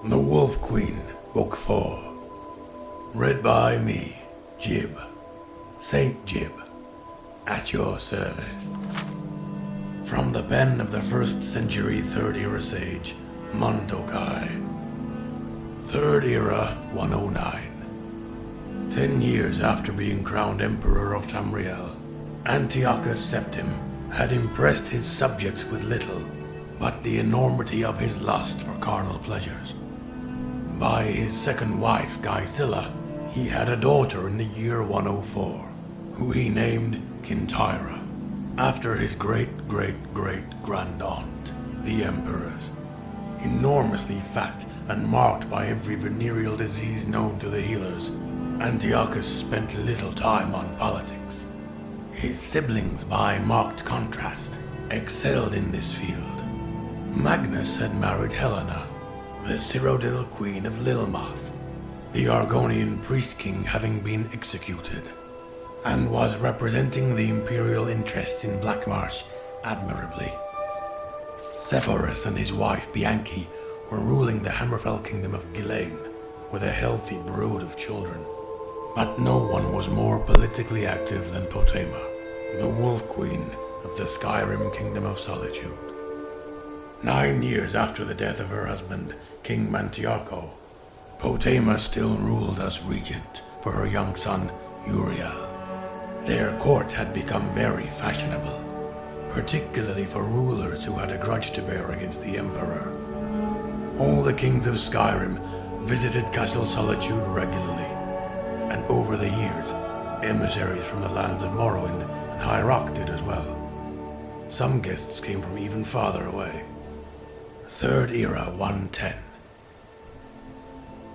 The Wolf Queen, Book 4. Read by me, Jiub. Saint Jiub, at your service. From the pen of the 1st century 3rd era sage, Montokai. 3rd era 109. 10 years after being crowned Emperor of Tamriel, Antiochus Septim had impressed his subjects with little but the enormity of his lust for carnal pleasures. By his second wife, Gaisilla, he had a daughter in the year 104, who he named Kintyra, after his great-great-great-grand-aunt, the Empress. Enormously fat and marked by every venereal disease known to the healers, Antiochus spent little time on politics. His siblings, by marked contrast, excelled in this field. Magnus had married Helena, the Cyrodiil Queen of Lilmath, the Argonian priest-king having been executed, and was representing the imperial interests in Blackmarsh admirably. Sepphoris and his wife Bianchi were ruling the Hammerfell kingdom of Ghislaine with a healthy brood of children. But no one was more politically active than Potema, the Wolf Queen of the Skyrim Kingdom of Solitude. 9 years after the death of her husband, King Mantiarco, Potema still ruled as regent for her young son, Uriel. Their court had become very fashionable, particularly for rulers who had a grudge to bear against the Emperor. All the kings of Skyrim visited Castle Solitude regularly, and over the years, emissaries from the lands of Morrowind and High Rock did as well. Some guests came from even farther away. 3rd era 110.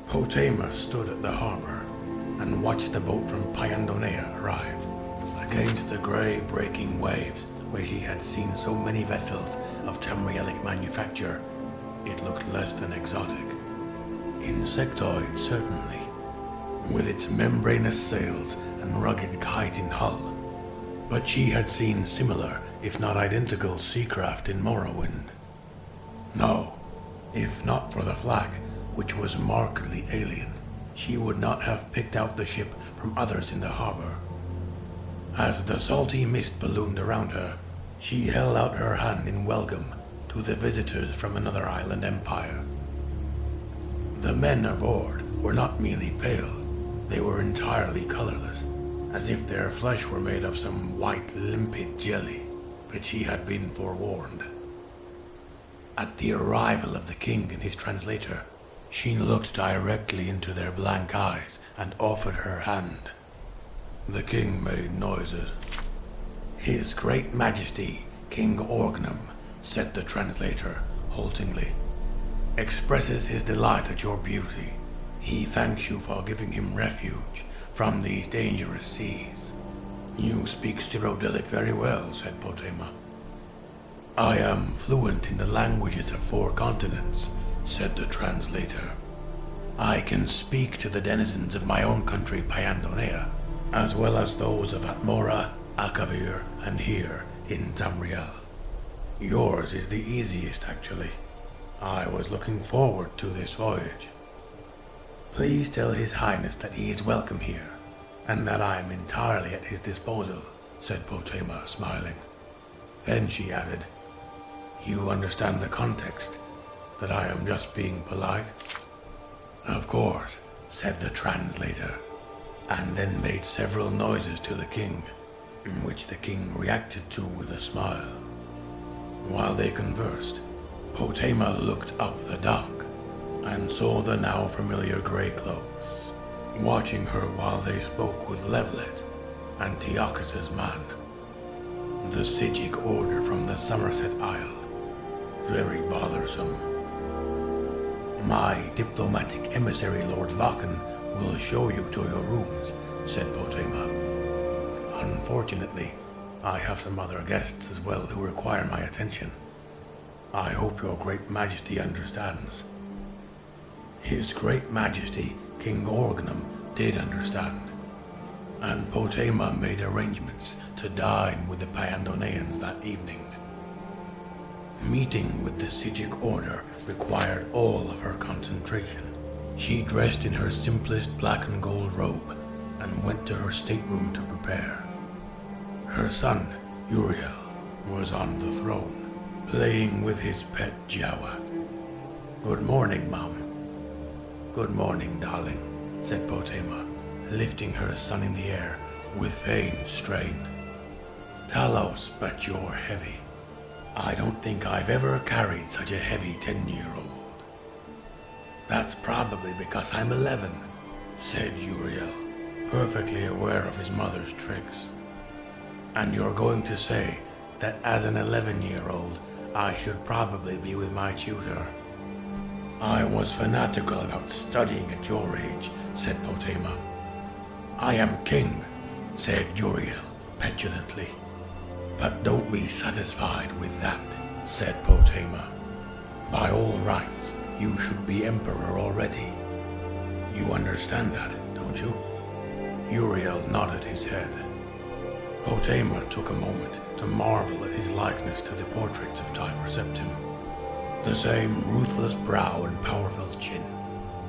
Potema stood at the harbor and watched the boat from Pyandonea arrive. Against the grey breaking waves where she had seen so many vessels of Tamrielic manufacture, it looked less than exotic. Insectoid, certainly, with its membranous sails and rugged chitin hull. But she had seen similar, if not identical, seacraft in Morrowind. No, if not for the flag, which was markedly alien, she would not have picked out the ship from others in the harbor. As the salty mist ballooned around her, she held out her hand in welcome to the visitors from another island empire. The men aboard were not merely pale, they were entirely colorless, as if their flesh were made of some white, limpid jelly, but she had been forewarned. At the arrival of the king and his translator, she looked directly into their blank eyes and offered her hand. The king made noises. His great majesty, King Orgnum, said the translator, haltingly, expresses his delight at your beauty. He thanks you for giving him refuge from these dangerous seas. You speak Cyrodiilic very well, said Potema. I am fluent in the languages of 4 continents, said the translator. I can speak to the denizens of my own country, Pyandonea, as well as those of Atmora, Akavir, and here in Tamriel. Yours is the easiest, actually. I was looking forward to this voyage. Please tell His Highness that he is welcome here, and that I am entirely at his disposal, said Potema, smiling. Then she added, you understand the context, that I am just being polite? Of course, said the translator, and then made several noises to the king, which the king reacted to with a smile. While they conversed, Potema looked up the dock and saw the now familiar grey cloaks, watching her while they spoke with Levelet, Antiochus's man. The Sijic order from the Somerset Isle. Very bothersome. My diplomatic emissary, Lord Vaken, will show you to your rooms, said Potema. Unfortunately, I have some other guests as well who require my attention. I hope your great majesty understands. His great majesty, King Orgnum, did understand, and Potema made arrangements to dine with the Pyandoneans that evening. Meeting with the Sijic order required all of her concentration. She dressed in her simplest black and gold robe and went to her stateroom to prepare. Her son, Uriel, was on the throne, playing with his pet Jawa. "Good morning, Mom." "Good morning, darling," said Potema, lifting her son in the air with feigned strain. "Talos, but you're heavy. I don't think I've ever carried such a heavy 10-year-old. "That's probably because I'm 11, said Uriel, perfectly aware of his mother's tricks. "And you're going to say that as an 11-year-old, I should probably be with my tutor." "I was fanatical about studying at your age," said Potema. "I am king," said Uriel petulantly. "But don't be satisfied with that," said Potema. "By all rights, you should be emperor already. You understand that, don't you?" Uriel nodded his head. Potema took a moment to marvel at his likeness to the portraits of Tiber Septim. The same ruthless brow and powerful chin.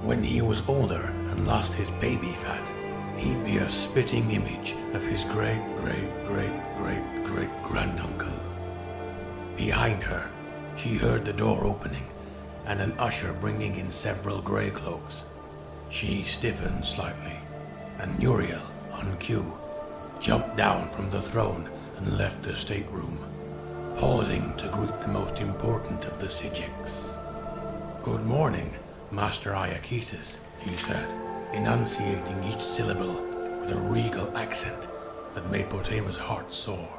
When he was older and lost his baby fat, he'd be a spitting image of his great-great-great-great-great-granduncle. Behind her, she heard the door opening and an usher bringing in several grey cloaks. She stiffened slightly, and Uriel, on cue, jumped down from the throne and left the stateroom, pausing to greet the most important of the Sijics. "Good morning, Master Iakesis," he said, enunciating each syllable with a regal accent that made Potema's heart soar.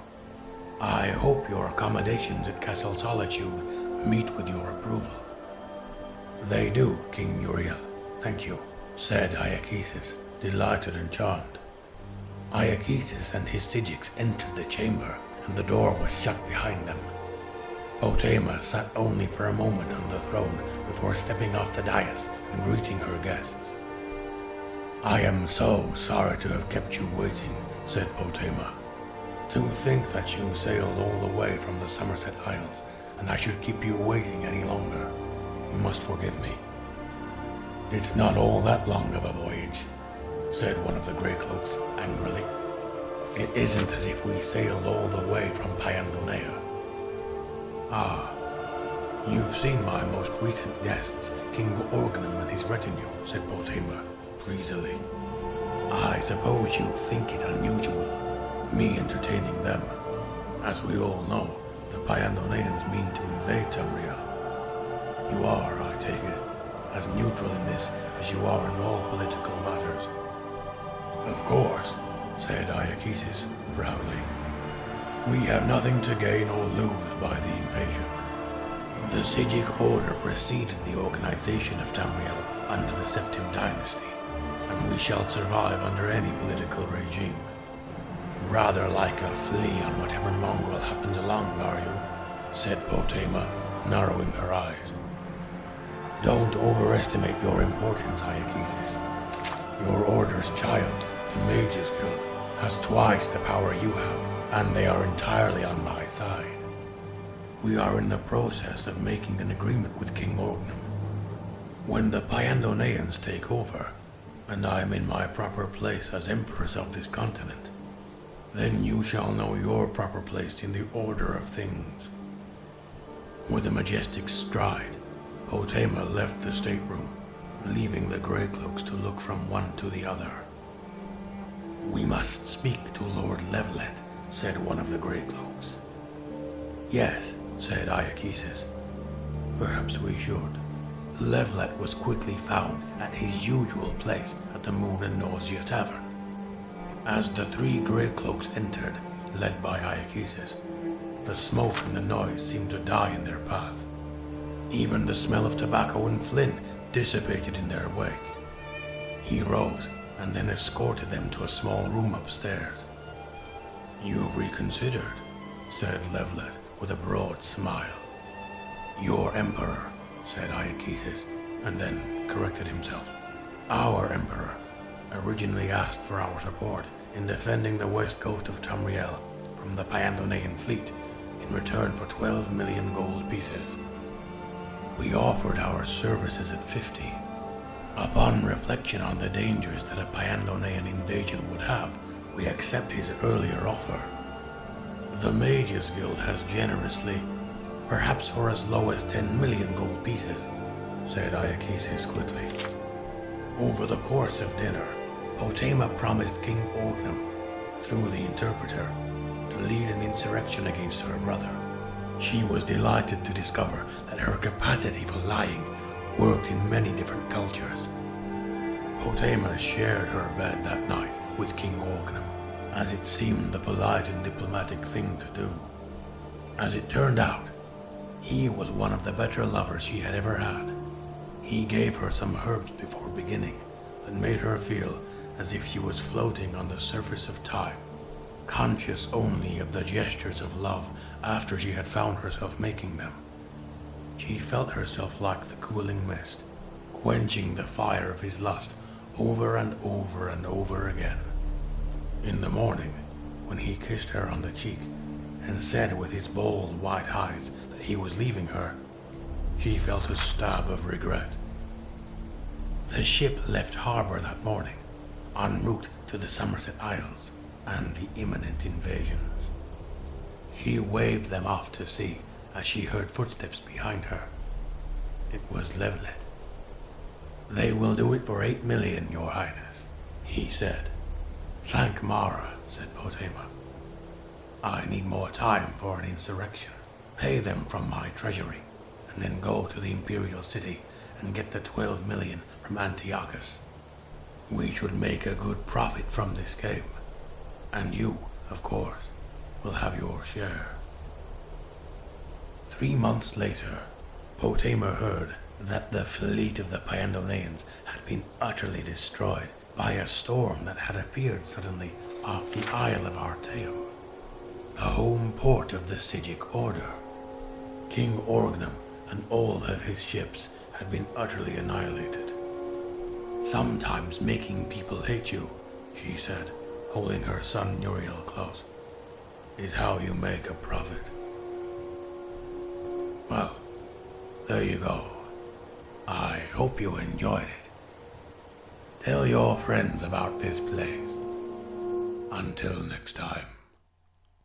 "I hope your accommodations at Castle Solitude meet with your approval." "They do, King Uriel, thank you," said Iakesis, delighted and charmed. Iakesis and his Sijics entered the chamber, and the door was shut behind them. Potema sat only for a moment on the throne before stepping off the dais and greeting her guests. "I am so sorry to have kept you waiting," said Potema. "To think that you sailed all the way from the Somerset Isles, and I should keep you waiting any longer. You must forgive me." "It's not all that long of a voyage," said one of the grey cloaks angrily. "It isn't as if we sailed all the way from Pyandonea." "Ah, you've seen my most recent guests, King Organum and his retinue," said Potema breezily. "I suppose you think it unusual, me entertaining them. As we all know, the Pyandoneans mean to invade Tamriel. You are, I take it, as neutral in this as you are in all political matters." "Of course," said Iakesis proudly. "We have nothing to gain or lose by the invasion. The Sijic order preceded the organization of Tamriel under the Septim dynasty, and we shall survive under any political regime. Rather like a flea on whatever mongrel happens along, are you?" said Potema, narrowing her eyes. "Don't overestimate your importance, Iakesis. Your order's child, the Mages Guild, has twice the power you have, and they are entirely on my side. We are in the process of making an agreement with King Orgnum. When the Pyandoneans take over, and I am in my proper place as Empress of this continent, then you shall know your proper place in the order of things." With a majestic stride, Potema left the stateroom, leaving the grey cloaks to look from one to the other. "We must speak to Lord Levlet," said one of the grey cloaks. "Yes," said Iakesis. "Perhaps we should." Levlet was quickly found at his usual place at the Moon and Nausea Tavern. As the three grey cloaks entered, led by Iakesis, the smoke and the noise seemed to die in their path. Even the smell of tobacco and flint dissipated in their wake. He rose and then escorted them to a small room upstairs. "You've reconsidered," said Levlet with a broad smile. "Your emperor," said Iakesis, and then corrected himself. "Our emperor originally asked for our support in defending the west coast of Tamriel from the Pyandonean fleet in return for 12 million gold pieces. We offered our services at 50. Upon reflection on the dangers that a Pyandonean invasion would have, we accept his earlier offer. The Mages Guild has generously, perhaps for as low as 10 million gold pieces, said Iakesis quickly. Over the course of dinner, Potema promised King Orgnum, through the interpreter, to lead an insurrection against her brother. She was delighted to discover that her capacity for lying worked in many different cultures. Potema shared her bed that night with King Orgnum, as it seemed the polite and diplomatic thing to do. As it turned out, he was one of the better lovers she had ever had. He gave her some herbs before beginning that made her feel as if she was floating on the surface of time, conscious only of the gestures of love after she had found herself making them. She felt herself like the cooling mist, quenching the fire of his lust over and over and over again. In the morning, when he kissed her on the cheek and said with his bold white eyes that he was leaving her, she felt a stab of regret. The ship left harbor that morning, en route to the Somerset Isles and the imminent invasions. He waved them off to sea as she heard footsteps behind her. It was Levlet. "They will do it for 8 million, Your Highness," he said. "Thank Mara," said Potema. "I need more time for an insurrection. Pay them from my treasury, and then go to the Imperial City and get the 12 million from Antiochus. We should make a good profit from this game, and you, of course, will have your share." 3 months later, Potema heard that the fleet of the Pyandoneans had been utterly destroyed by a storm that had appeared suddenly off the Isle of Arteum, the home port of the Sigic Order. King Orgnum and all of his ships had been utterly annihilated. "Sometimes making people hate you," she said, holding her son Uriel close, "is how you make a profit." Well, there you go. I hope you enjoyed it. Tell your friends about this place. Until next time.